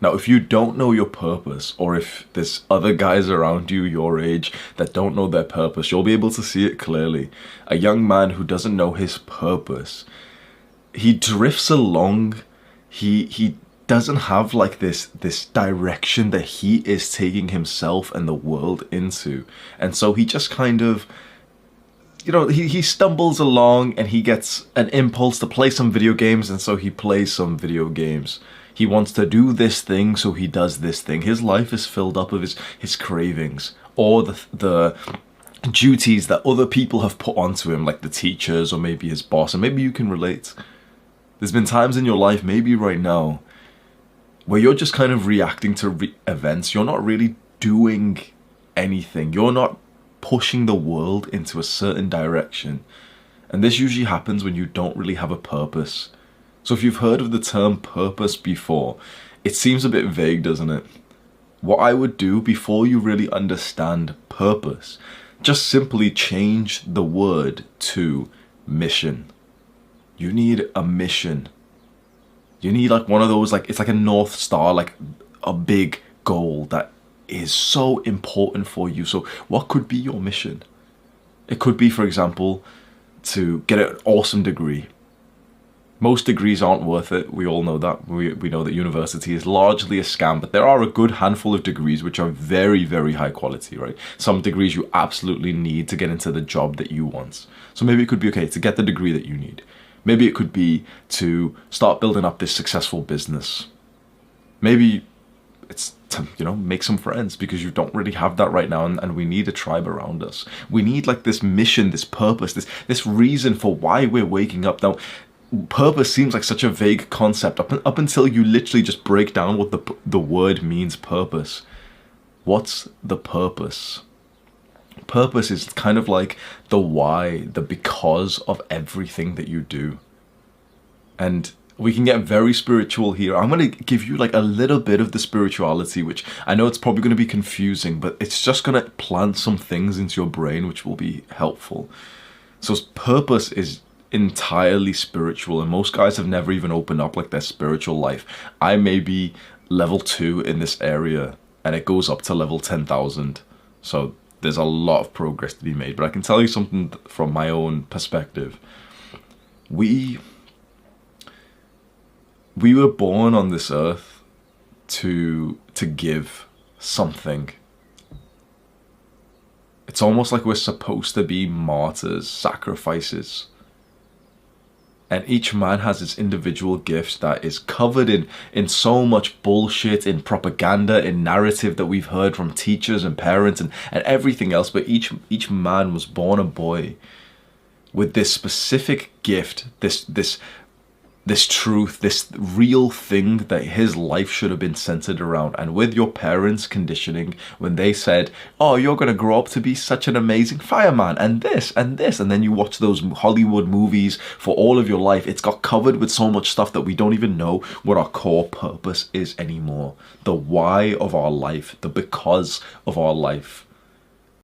Now, if you don't know your purpose, or if there's other guys around you your age that don't know their purpose, you'll be able to see it clearly. A young man who doesn't know his purpose, he drifts along. He doesn't have like this direction that he is taking himself and the world into. And so he just kind of, he stumbles along and he gets an impulse to play some video games, and so he plays some video games. He wants to do this thing, so he does this thing. His life is filled up with his cravings, or the duties that other people have put onto him, like the teachers or maybe his boss. And maybe you can relate. There's been times in your life, maybe right now, where you're just kind of reacting to events. You're not really doing anything. You're not pushing the world into a certain direction. And this usually happens when you don't really have a purpose. So if you've heard of the term purpose before, it seems a bit vague, doesn't it? What I would do before you really understand purpose, just simply change the word to mission. You need a mission. You need like one of those, like, it's like a North Star, like a big goal that is so important for you. So what could be your mission? It could be, for example, to get an awesome degree. Most degrees aren't worth it. We all know that. We know that university is largely a scam, but there are a good handful of degrees which are very, very high quality, right? Some degrees you absolutely need to get into the job that you want. So maybe it could be, okay, to get the degree that you need. Maybe it could be to start building up this successful business. Maybe it's to, make some friends, because you don't really have that right now, and we need a tribe around us. We need like this mission, this purpose, this reason for why we're waking up. Now, purpose seems like such a vague concept up until you literally just break down what the word means, purpose. What's the purpose? Purpose is kind of like the why, the because of everything that you do. And we can get very spiritual here. I'm going to give you like a little bit of the spirituality, which I know it's probably going to be confusing, but it's just going to plant some things into your brain which will be helpful. So purpose is entirely spiritual, and most guys have never even opened up like their spiritual life. I may be level 2 in this area, and it goes up to level 10,000. So there's a lot of progress to be made. But I can tell you something from my own perspective. We were born on this earth to give something. It's almost like we're supposed to be martyrs, sacrifices. And each man has his individual gift that is covered in so much bullshit, in propaganda, in narrative that we've heard from teachers and parents and everything else. But each man was born a boy with this specific gift, this truth, this real thing that his life should have been centered around. And with your parents' conditioning, when they said, oh, you're going to grow up to be such an amazing fireman and this and this, and then you watch those Hollywood movies for all of your life, it's got covered with so much stuff that we don't even know what our core purpose is anymore. The why of our life, the because of our life.